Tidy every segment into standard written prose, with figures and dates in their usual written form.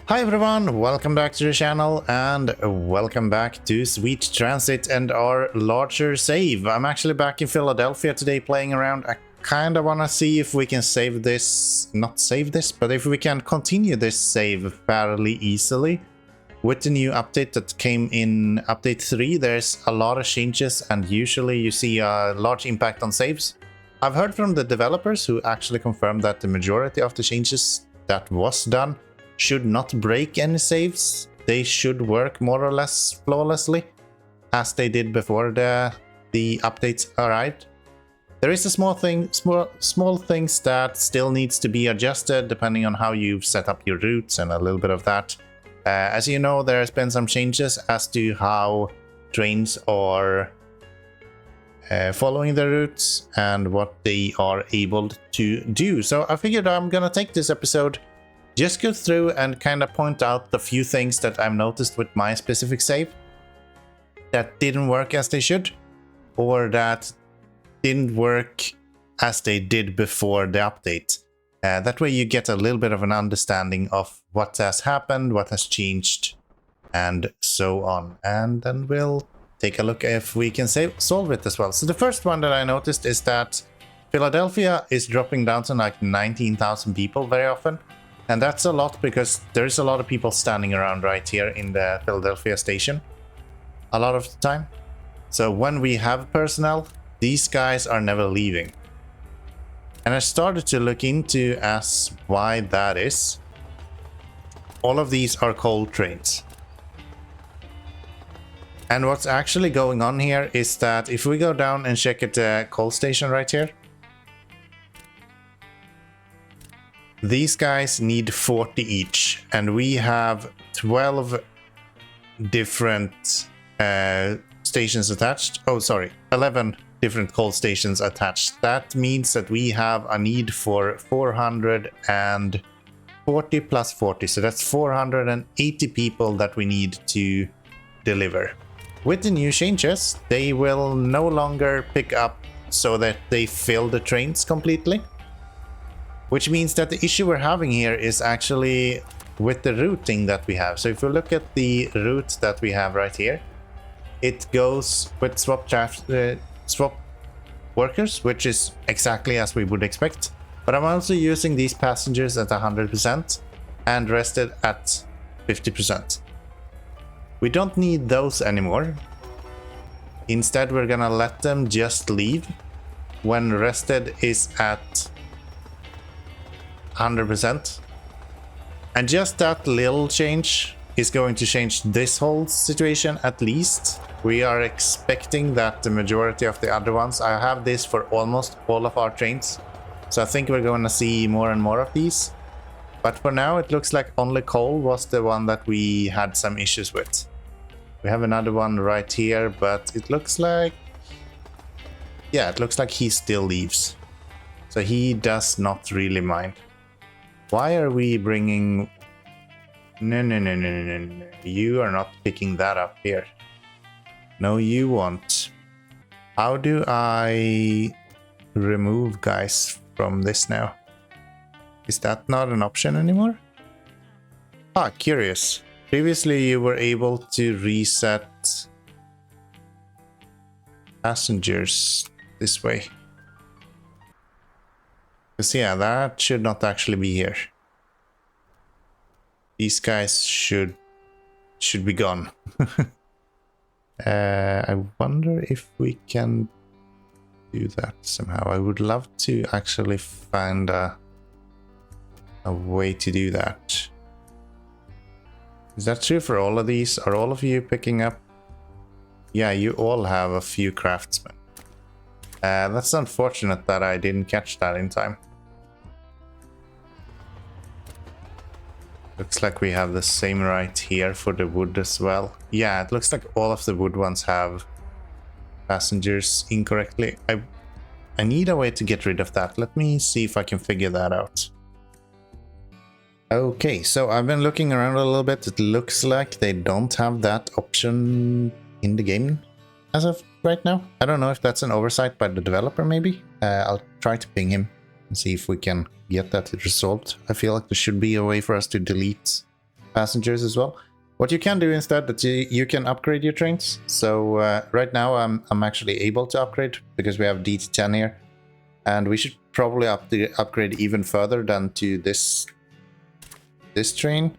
Hi everyone, welcome back to the channel and welcome back to Sweet Transit and our larger save. I'm actually back in Philadelphia today playing around. I kind of want to see if we can save this, not save this, but if we can continue this save fairly easily. With the new update that came in update 3, there's a lot of changes and usually you see a large impact on saves. I've heard from the developers who actually confirmed that the majority of the changes that was done should not break any saves. They should work more or less flawlessly as they did before the updates arrived. There is a small things that still needs to be adjusted depending on how you've set up your routes and a little bit of that. As you know, there's been some changes as to how trains are following the routes and what they are able to do. So I figured I'm gonna take this episode, just go through and kind of point out the few things that I've noticed with my specific save that didn't work as they should, or that didn't work as they did before the update. That way you get a little bit of an understanding of what has happened, what has changed, and so on. And then we'll take a look if we can solve it as well. So the first one that I noticed is that Philadelphia is dropping down to like 19,000 people very often. And that's a lot because there's a lot of people standing around right here in the Philadelphia station a lot of the time. So when we have personnel, these guys are never leaving. And I started to look into as why that is. All of these are coal trains. And what's actually going on here is that if we go down and check at the coal station right here, these guys need 40 each, and we have 12 different stations attached. Oh, sorry, 11 different coal stations attached. That means that we have a need for 440 plus 40, so that's 480 people that we need to deliver. With the new changes, they will no longer pick up so that they fill the trains completely. Which means that the issue we're having here is actually with the routing that we have. So if we look at the route that we have right here, it goes with swap workers, which is exactly as we would expect. But I'm also using these passengers at 100% and rested at 50%. We don't need those anymore. Instead, we're gonna let them just leave when rested is at 100%. And just that little change is going to change this whole situation at least. We are expecting that the majority of the other ones, I have this for almost all of our trains. So I think we're going to see more and more of these. But for now, it looks like only coal was the one that we had some issues with. We have another one right here, but it looks like... yeah, it looks like he still leaves. So he does not really mind. Why are we bringing... No. You are not picking that up here. No, you won't. How do I remove guys from this now? Is that not an option anymore? Ah, curious. Previously you were able to reset passengers this way. Because yeah, that should not actually be here. These guys should be gone. I wonder if we can do that somehow. I would love to actually find a way to do that. Is that true for all of these? Are all of you picking up? Yeah, you all have a few craftsmen. That's unfortunate that I didn't catch that in time. Looks like we have the same right here for the wood as well. Yeah, it looks like all of the wood ones have passengers incorrectly. I need a way to get rid of that. Let me see if I can figure that out. Okay, so I've been looking around a little bit. It looks like they don't have that option in the game as of right now. I don't know if that's an oversight by the developer maybe. I'll try to ping him and see if we can get that resolved. I feel like there should be a way for us to delete passengers as well. What you can do instead, that you can upgrade your trains. So right now I'm actually able to upgrade because we have DT10 here, and we should probably upgrade even further than to this train.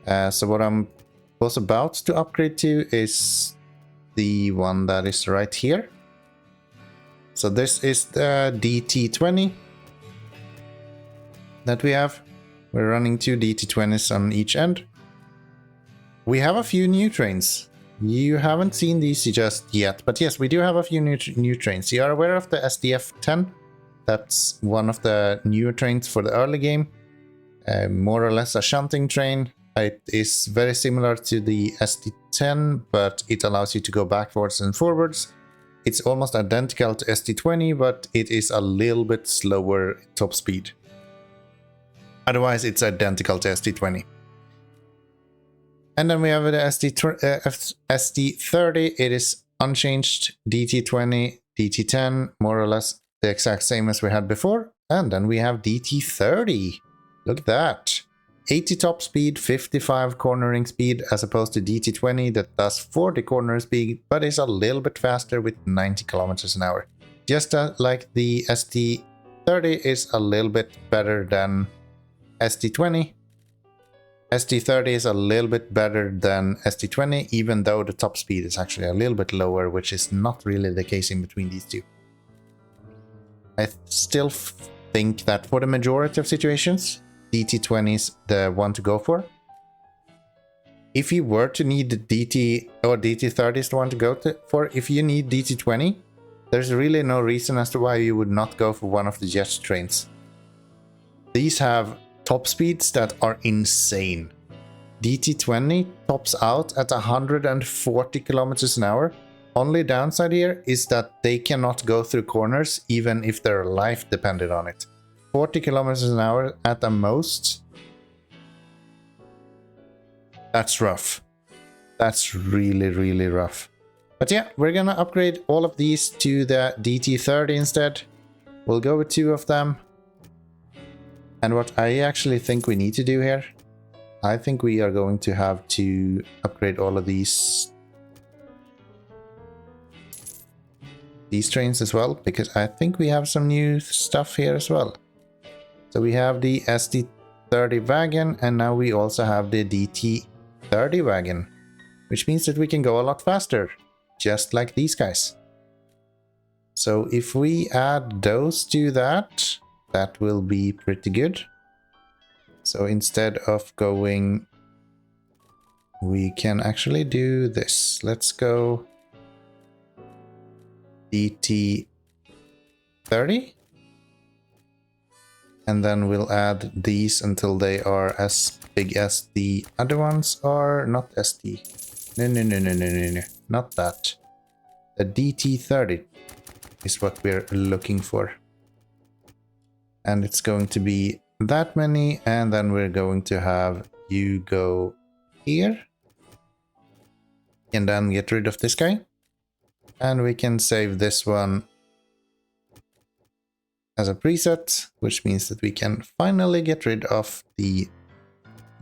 So what I'm was about to upgrade to is the one that is right here. So this is the DT20 that we have. We're running 2 DT20s on each end. We have a few new trains. You haven't seen these just yet, but yes, we do have a few new trains. You are aware of the SDF-10? That's one of the newer trains for the early game. More or less a shunting train. It is very similar to the SD10, but it allows you to go backwards and forwards. It's almost identical to SD20, but it is a little bit slower top speed. Otherwise, it's identical to SD20. And then we have the SD30. It is unchanged DT20, DT10, more or less the exact same as we had before. And then we have DT30. Look at that. 80 top speed, 55 cornering speed, as opposed to DT20 that does 40 corner speed, but is a little bit faster with 90 kilometers an hour. Just like the SD30 is a little bit better than SD20. SD30 is a little bit better than SD20, even though the top speed is actually a little bit lower, which is not really the case in between these two. I still think that for the majority of situations, DT20 is the one to go for. If you were to need the DT or DT30 is the one to go for, if you need DT20, there's really no reason as to why you would not go for one of the jet trains. These have top speeds that are insane. DT20 tops out at 140 kilometers an hour. Only downside here is that they cannot go through corners even if their life depended on it. 40 kilometers an hour at the most. That's rough. That's really, really rough. But yeah, we're gonna upgrade all of these to the DT30 instead. We'll go with 2 of them. And what I actually think we need to do here, I think we are going to have to upgrade all of these trains as well, because I think we have some new stuff here as well. So we have the SD30 wagon, and now we also have the DT30 wagon, which means that we can go a lot faster, just like these guys. So if we add those to that, that will be pretty good. So instead of going, we can actually do this. Let's go DT30. And then we'll add these until they are as big as the other ones are. Not SD. No. Not that. The DT30 is what we're looking for. And it's going to be that many. And then we're going to have you go here. And then get rid of this guy. And we can save this one as a preset, which means that we can finally get rid of the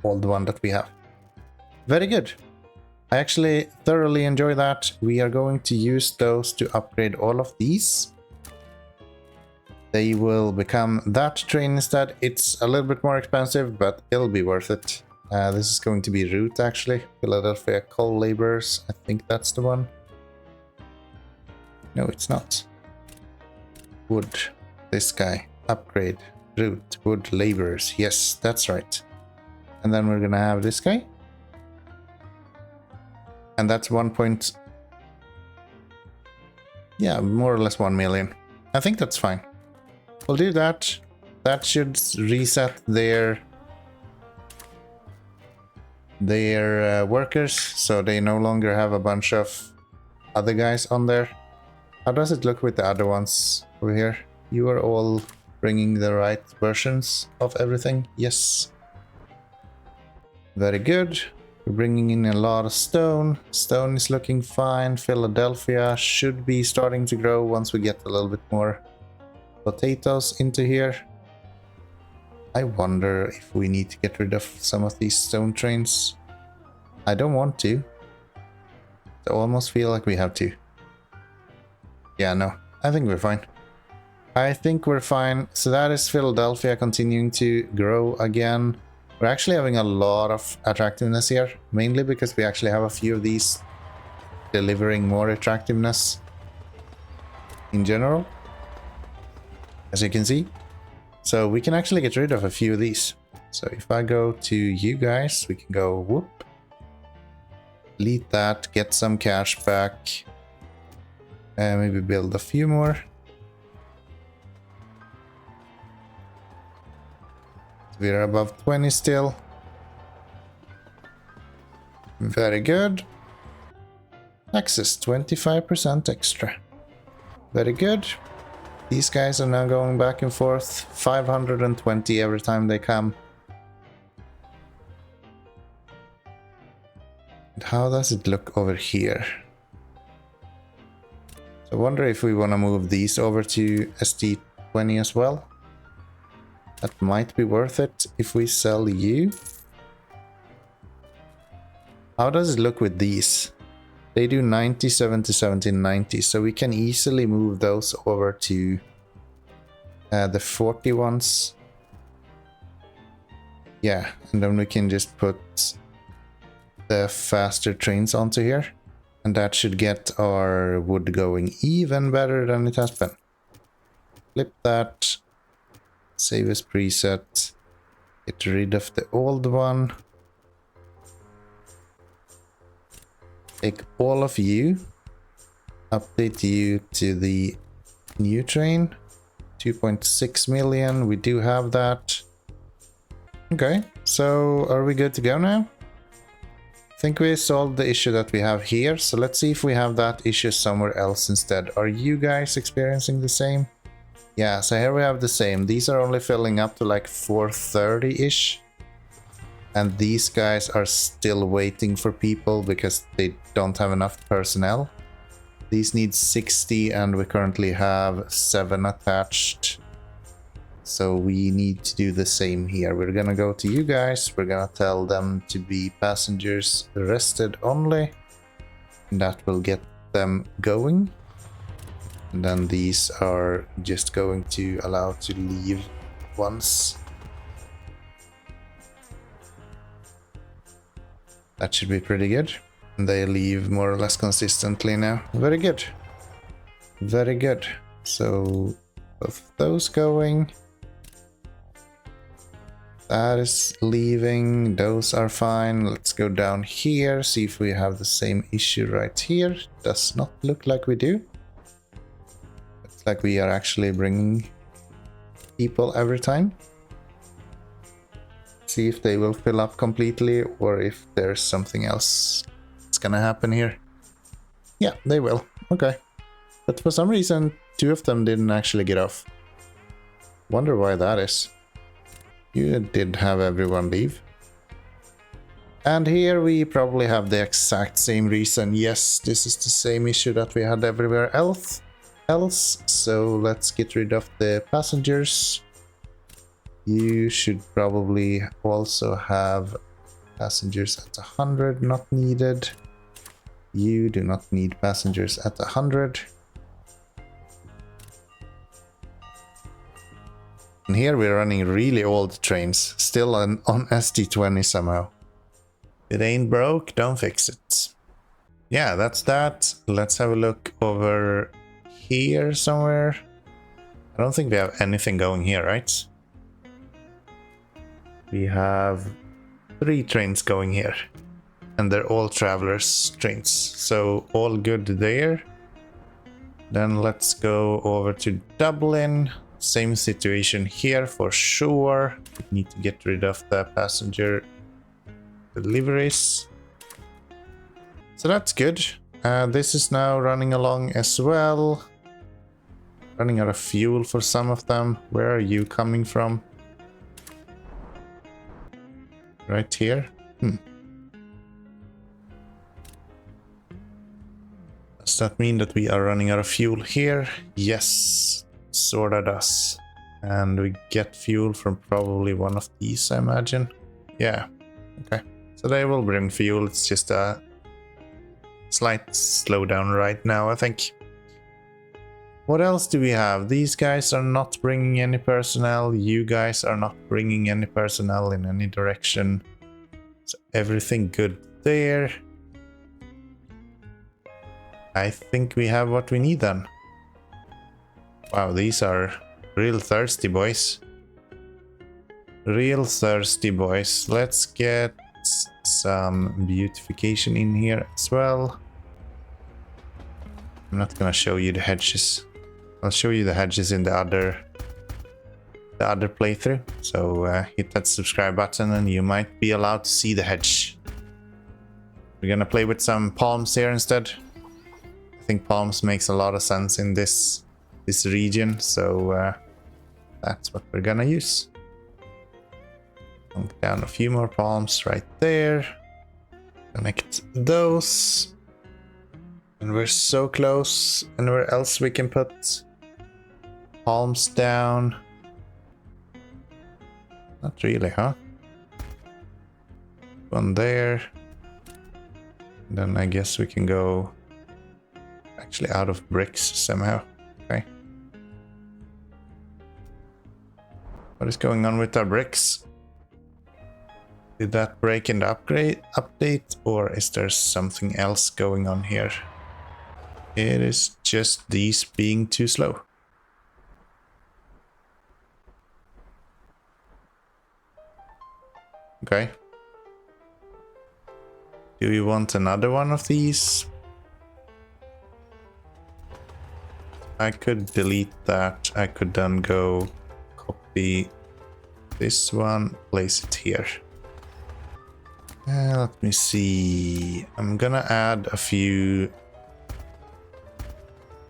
old one that we have. Very good. I actually thoroughly enjoy that. We are going to use those to upgrade all of these. They will become that train instead. It's a little bit more expensive, but it'll be worth it. This is going to be route actually. Philadelphia coal laborers. I think that's the one. No, it's not. Wood. This guy. Upgrade. Route. Wood laborers. Yes, that's right. And then we're gonna have this guy. And that's 1 point... Yeah, more or less 1 million. I think that's fine. We'll do that. That should reset their workers, so they no longer have a bunch of other guys on there. How does it look with the other ones over here? You are all bringing the right versions of everything. Yes. Very good. We're bringing in a lot of stone. Stone is looking fine. Philadelphia should be starting to grow once we get a little bit more potatoes into here. I wonder if we need to get rid of some of these stone trains. I don't want to. I almost feel like we have to. Yeah, no. I think we're fine. I think we're fine. So that is Philadelphia continuing to grow again. We're actually having a lot of attractiveness here. Mainly because we actually have a few of these delivering more attractiveness in general. As you can see. So we can actually get rid of a few of these. So if I go to you guys, we can go whoop. Delete that, get some cash back. And maybe build a few more. We're above 20 still. Very good. Access 25% extra. Very good. These guys are now going back and forth. 520 every time they come. And how does it look over here? So I wonder if we want to move these over to ST20 as well. That might be worth it if we sell you. How does it look with these? They do 90, 70, 70, 90. So we can easily move those over to the 40 ones. Yeah, and then we can just put the faster trains onto here. And that should get our wood going even better than it has been. Flip that. Save as preset. Get rid of the old one. Take all of you. Update you to the new train. 2.6 million. We do have that. Okay, so are we good to go now? I think we solved the issue that we have here. So let's see if we have that issue somewhere else instead. Are you guys experiencing the same? Yeah, so here we have the same. These are only filling up to like 430-ish. And these guys are still waiting for people because they don't have enough personnel. These need 60 and we currently have 7 attached. So we need to do the same here. We're gonna go to you guys. We're gonna tell them to be passengers arrested only. And that will get them going. And then these are just going to allow to leave once. That should be pretty good. And they leave more or less consistently now. Very good. Very good. So both of those going. That is leaving. Those are fine. Let's go down here. See if we have the same issue right here. Does not look like we do. Like we are actually bringing people every time. See if they will fill up completely or if there's something else that's gonna happen here. Yeah, they will. Okay. But for some reason, 2 of them didn't actually get off. Wonder why that is. You did have everyone leave. And here we probably have the exact same reason. Yes, this is the same issue that we had everywhere else. So let's get rid of the passengers. You should probably also have passengers at 100, not needed. You do not need passengers at 100. And here we're running really old trains, still on ST20 somehow. It ain't broke, don't fix it. Yeah, that's that. Let's have a look over here somewhere. I don't think we have anything going here, right? We have 3 trains going here. And they're all travelers trains. So all good there. Then let's go over to Dublin. Same situation here for sure. We need to get rid of the passenger deliveries. So that's good. This is now running along as well. Running out of fuel for some of them. Where are you coming from? Right here? Does that mean that we are running out of fuel here? Yes, sorta does. And we get fuel from probably one of these, I imagine. Yeah, okay. So they will bring fuel, it's just a slight slowdown right now, I think. What else do we have? These guys are not bringing any personnel. You guys are not bringing any personnel in any direction. So everything good there. I think we have what we need then. Wow, these are real thirsty boys. Real thirsty boys. Let's get some beautification in here as well. I'm not gonna show you the hedges. I'll show you the hedges in the other playthrough. So hit that subscribe button and you might be allowed to see the hedge. We're gonna play with some palms here instead. I think palms makes a lot of sense in this region, so that's what we're gonna use. Plunk down a few more palms right there. Connect those. And we're so close. Anywhere else we can put palms down? Not really, huh? One there. And then I guess we can go actually out of bricks somehow. Okay. What is going on with our bricks? Did that break in the update, or is there something else going on here? It is just these being too slow. Okay. Do we want another one of these? I could delete that. I could then go copy this one, place it here. Let me see. I'm gonna add a few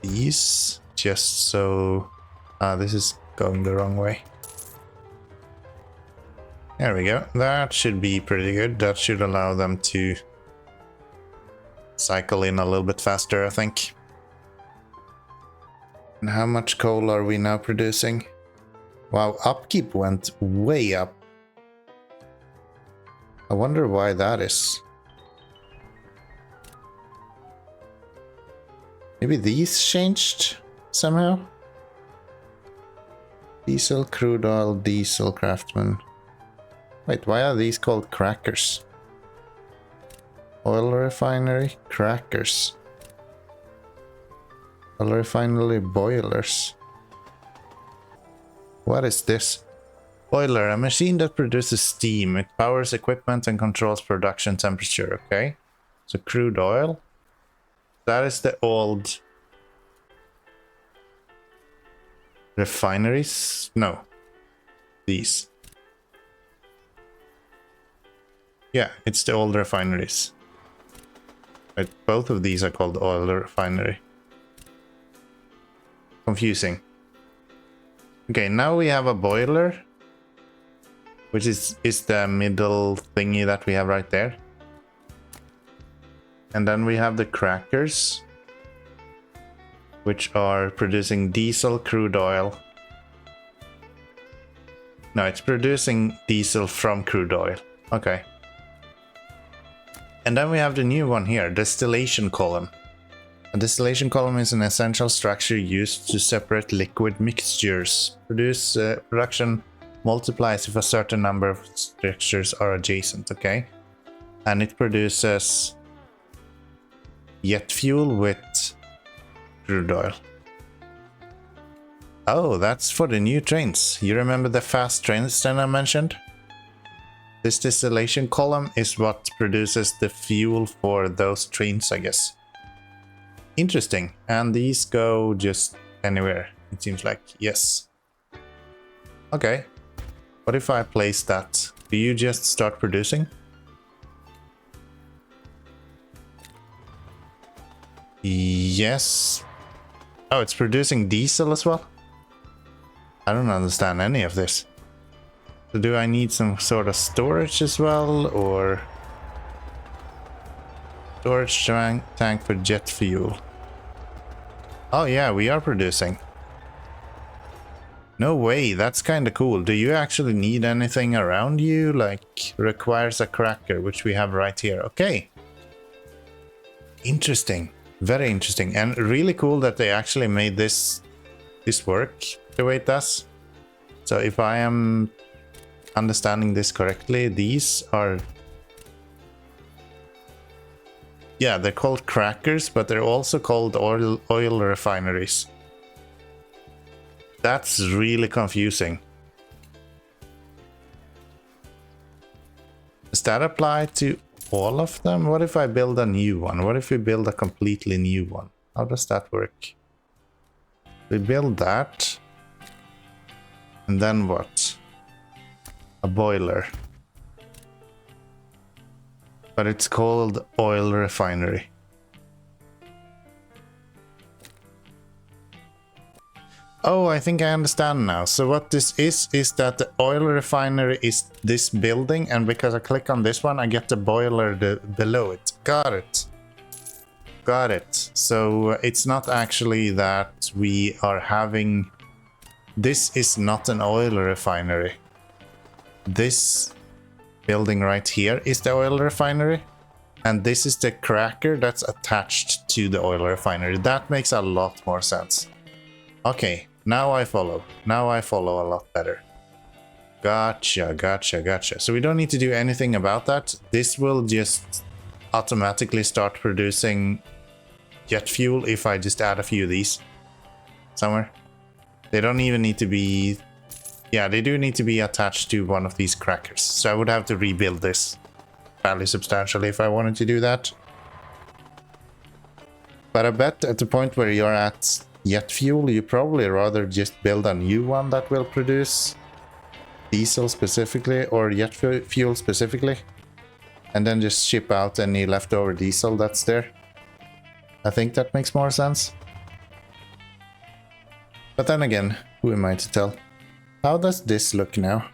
these just so this is going the wrong way. There we go. That should be pretty good. That should allow them to cycle in a little bit faster, I think. And how much coal are we now producing? Wow, upkeep went way up. I wonder why that is. Maybe these changed somehow? Diesel, crude oil, diesel, craftsman. Wait, why are these called crackers? Oil refinery, crackers. Oil refinery, boilers. What is this? Boiler, a machine that produces steam. It powers equipment and controls production temperature, okay? So crude oil. That is the old refineries? No. These. Yeah, it's the old refineries. Right, both of these are called oil refinery. Confusing. Okay, now we have a boiler, which is the middle thingy that we have right there. And then we have the crackers, which are producing diesel, crude oil. No, it's producing diesel from crude oil. Okay. And then we have the new one here, distillation column. A distillation column is an essential structure used to separate liquid mixtures. Production multiplies if a certain number of structures are adjacent, okay? And it produces jet fuel with crude oil. Oh, that's for the new trains. You remember the fast trains that I mentioned? This distillation column is what produces the fuel for those trains, I guess. Interesting. And these go just anywhere, it seems like. Yes. Okay. What if I place that? Do you just start producing? Yes. Oh, it's producing diesel as well? I don't understand any of this. So do I need some sort of storage as well, or storage tank for jet fuel? Oh yeah, we are producing. No way, that's kind of cool. Do you actually need anything around you? Like, requires a cracker, which we have right here. Okay. Interesting. Very interesting. And really cool that they actually made this work the way it does. So if I am understanding this correctly, these are... Yeah, they're called crackers, but they're also called oil refineries. That's really confusing. Does that apply to all of them? What if I build a new one? What if we build a completely new one? How does that work? We build that. And then what? A boiler. But it's called oil refinery. Oh, I think I understand now. So what this is that the oil refinery is this building, and because I click on this one, I get the boiler below it. Got it. Got it. So it's not actually that we are having... This is not an oil refinery. This building right here is the oil refinery, and this is the cracker that's attached to the oil refinery. That makes a lot more sense. Okay. Now I follow. Now I follow a lot better. Gotcha, gotcha, gotcha. So we don't need to do anything about that. This will just automatically start producing jet fuel if I just add a few of these somewhere. They don't even need to be... Yeah, they do need to be attached to one of these crackers. So I would have to rebuild this fairly substantially if I wanted to do that. But I bet at the point where you're at jet fuel, you probably rather just build a new one that will produce diesel specifically, or jet fuel specifically, and then just ship out any leftover diesel that's there. I think that makes more sense. But then again, who am I to tell? How does this look now?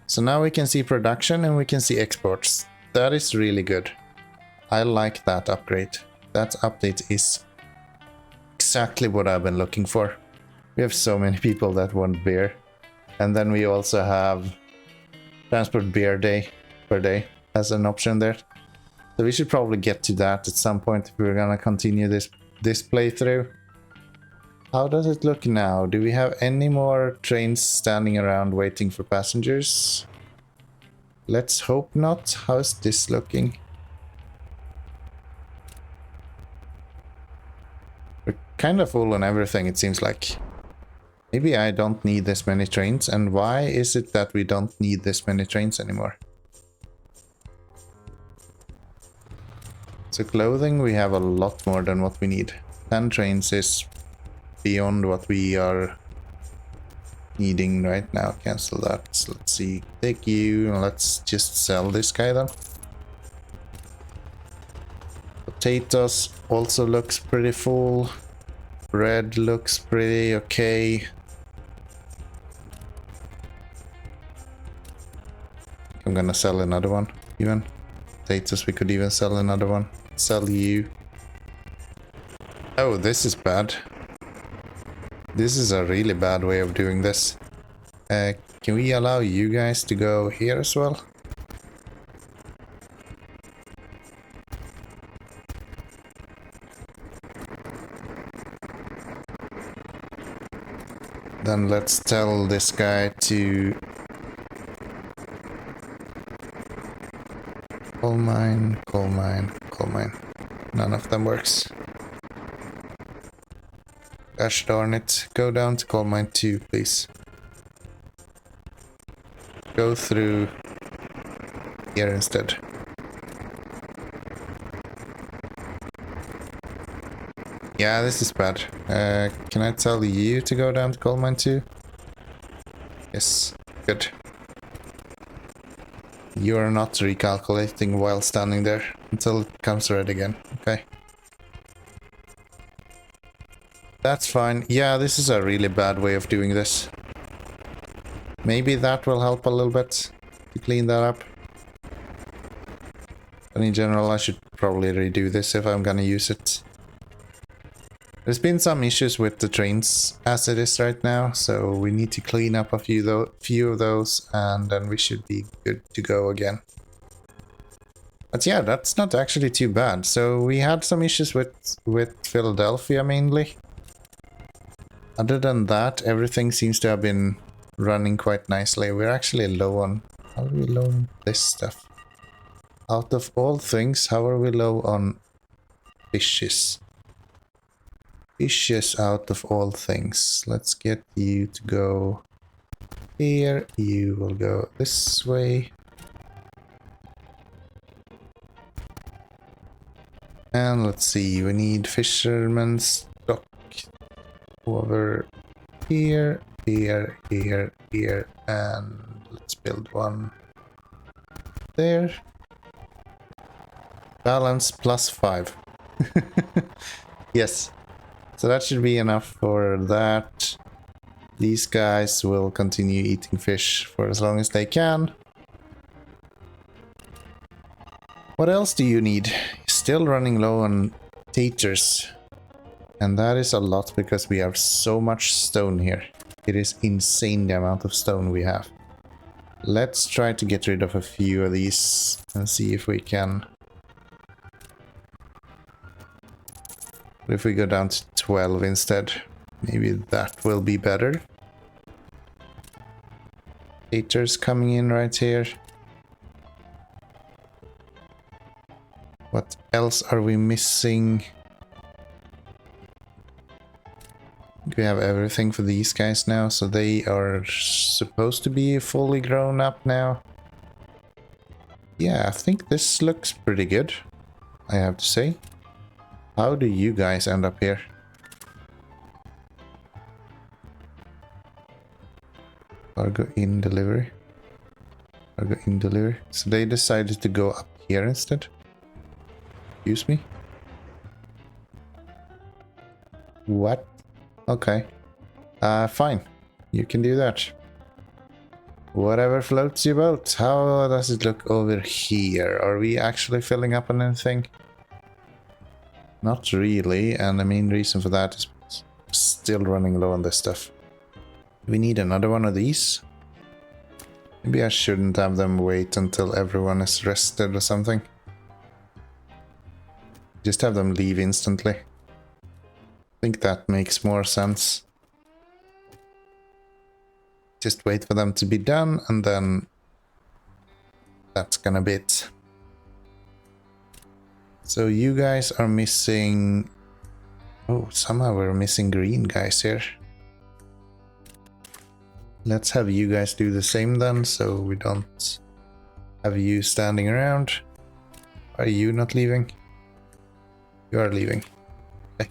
So now we can see production and we can see exports. That is really good. I like that upgrade. That update is exactly what I've been looking for. We have so many people that want beer. And then we also have transport beer day per day as an option there. So we should probably get to that at some point if we're gonna continue this playthrough. How does it look now? Do we have any more trains standing around waiting for passengers? Let's hope not. How's this looking? We're kind of full on everything, it seems like. Maybe I don't need this many trains, and why is it that we don't need this many trains anymore? So clothing, we have a lot more than what we need. 10 trains is beyond what we are needing right now. Cancel that. So let's see. Take you. Let's just sell this guy then. Potatoes also looks pretty full. Bread looks pretty okay. I'm gonna sell another one even. Potatoes, we could even sell another one. Sell you. Oh, this is bad. This is a really bad way of doing this. Can we allow you guys to go here as well? Then let's tell this guy to... Coal mine, coal mine, coal mine. None of them works. Gosh darn it. Go down to coal mine 2, please. Go through here instead. Yeah, this is bad. Can I tell you to go down to coal mine 2? Yes, good. You are not recalculating while standing there until it comes red again. Okay. That's fine. Yeah, this is a really bad way of doing this. Maybe that will help a little bit to clean that up. But in general, I should probably redo this if I'm gonna use it. There's been some issues with the trains as it is right now, so we need to clean up a few of those, and then we should be good to go again. But yeah, that's not actually too bad. So we had some issues with Philadelphia mainly. Other than that, everything seems to have been running quite nicely. We're actually low on... How are we low on this stuff? Out of all things, how are we low on fishes? Fishes out of all things. Let's get you to go here. You will go this way. And let's see, we need fisherman's dock over here, here, here, here, and let's build one there. Balance +5. Yes. So that should be enough for that. These guys will continue eating fish for as long as they can. What else do you need? Still running low on taters. And that is a lot because we have so much stone here. It is insane the amount of stone we have. Let's try to get rid of a few of these and see if we can. If we go down to 12 instead, maybe that will be better. Taters coming in right here. What else are we missing? We have everything for these guys now, so they are supposed to be fully grown up now. Yeah, I think this looks pretty good, I have to say. How do you guys end up here? Cargo in delivery. Cargo in delivery. So they decided to go up here instead. Excuse me? What? Okay. Fine. You can do that. Whatever floats your boat. How does it look over here? Are we actually filling up on anything? Not really, and the main reason for that is still running low on this stuff. We need another one of these. Maybe I shouldn't have them wait until everyone is rested or something. Just have them leave instantly. I think that makes more sense. Just wait for them to be done, and then that's gonna be it. So you guys are missing... Oh, somehow we're missing green guys here. Let's have you guys do the same then, so we don't have you standing around. Are you not leaving? You are leaving. Okay.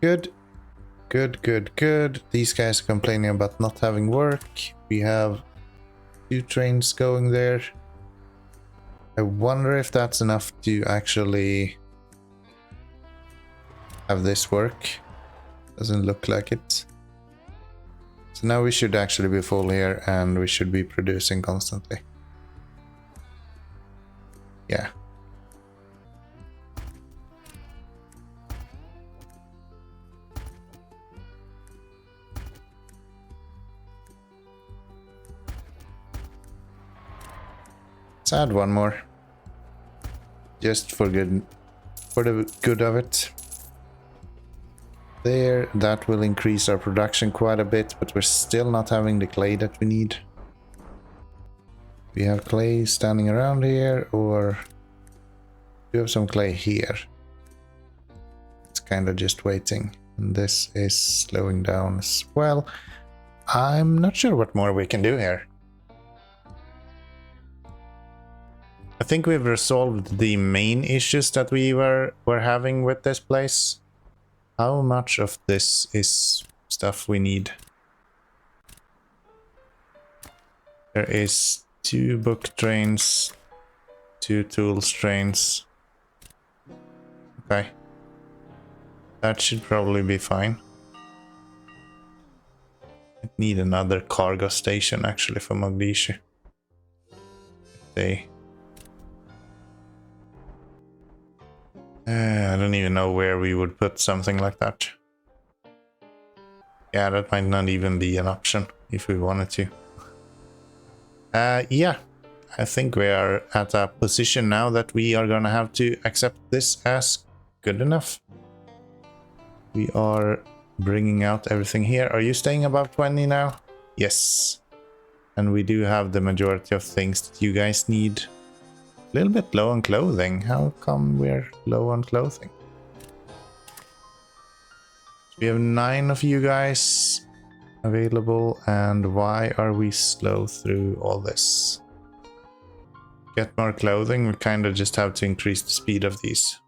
Good. Good, good, good. These guys are complaining about not having work. We have 2 trains going there. I wonder if that's enough to actually have this work. Doesn't look like it. So now we should actually be full here and we should be producing constantly. Yeah. Let's add one more. Just for the good of it. There, that will increase our production quite a bit, but we're still not having the clay that we need. We have clay standing around here, or do you have some clay here? It's kind of just waiting. And this is slowing down as well. I'm not sure what more we can do here. I think we've resolved the main issues that we were having with this place. How much of this is stuff we need? There is 2 book trains, 2 tools trains. Okay. That should probably be fine. I need another cargo station actually for Mogadishu. I don't even know where we would put something like that. Yeah, that might not even be an option if we wanted to. Yeah, I think we are at a position now that we are gonna have to accept this as good enough. We are bringing out everything here. Are you staying above 20 now? Yes. And we do have the majority of things that you guys need. A little bit low on clothing. How come we're low on clothing? We have 9 of you guys available, and why are we slow through all this? Get more clothing, we kind of just have to increase the speed of these.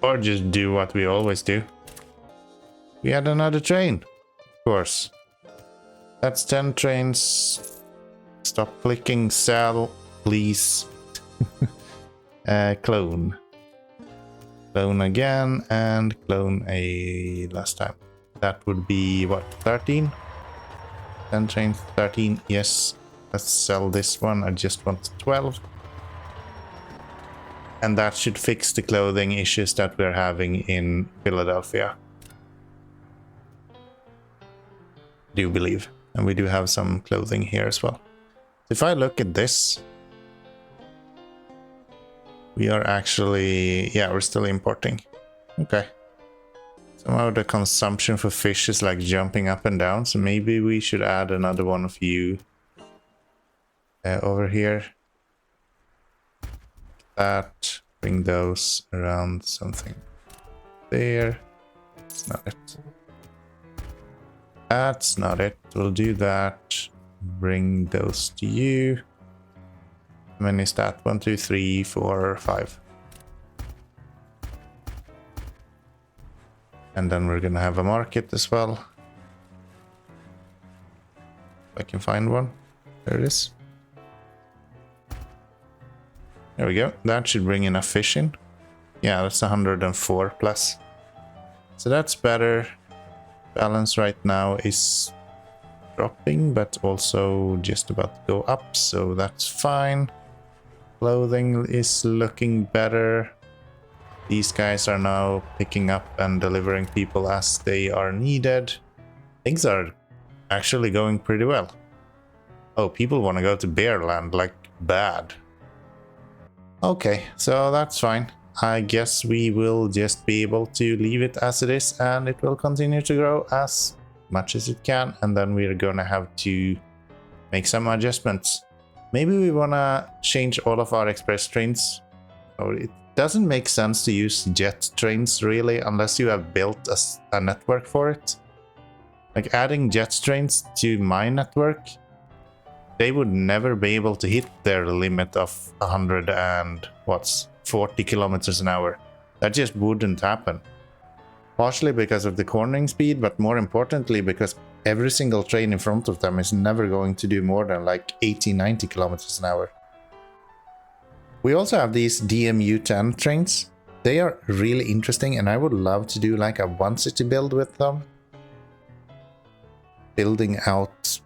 Or just do what we always do. We had another train, of course. That's 10 trains. Stop clicking sell, please. Clone. Clone again, and clone a last time. That would be what, 13? 10 trains, 13, yes. Let's sell this one, I just want 12. And that should fix the clothing issues that we're having in Philadelphia. Do believe. And we do have some clothing here as well. If I look at this, we are actually, yeah, we're still importing. Okay. Somehow the consumption for fish is like jumping up and down, so maybe we should add another one of you over here. That, bring those around something there. That's not it. That's not it. We'll do that. Bring those to you. How many is that? 1, 2, 3, 4, 5. And then we're gonna have a market as well. If I can find one. There it is. There we go. That should bring enough fish in. Yeah, that's 104 plus. So that's better. Balance right now is dropping, but also just about to go up, so that's fine. Clothing is looking better. These guys are now picking up and delivering people as they are needed. Things are actually going pretty well. Oh, people want to go to Bearland, like bad. Okay, so that's fine. I guess we will just be able to leave it as it is, and it will continue to grow as much as it can, and then we're gonna have to make some adjustments. Maybe we wanna change all of our express trains. Or it doesn't make sense to use jet trains really, unless you have built a network for it. Like adding jet trains to my network, they would never be able to hit their limit of 40 kilometers an hour. That just wouldn't happen. Partially because of the cornering speed, but more importantly because every single train in front of them is never going to do more than like 80-90 kilometers an hour. We also have these DMU-10 trains. They are really interesting, and I would love to do like a one city build with them. Building out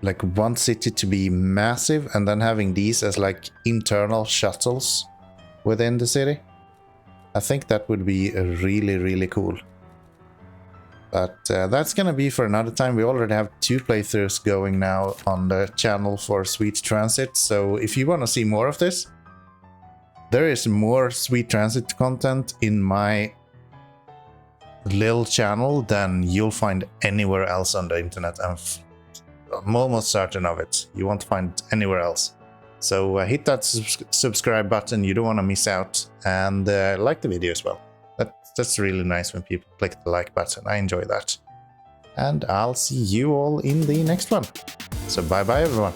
like one city to be massive, and then having these as like internal shuttles within the city. I think that would be really, really cool. But that's gonna be for another time. We already have 2 playthroughs going now on the channel for Sweet Transit, so if you want to see more of this, there is more Sweet Transit content in my little channel than you'll find anywhere else on the internet. I'm almost certain of it. You won't find it anywhere else. So hit that subscribe button, you don't want to miss out, and like the video as well. That's really nice when people click the like button. I enjoy that. And I'll see you all in the next one. So bye bye everyone.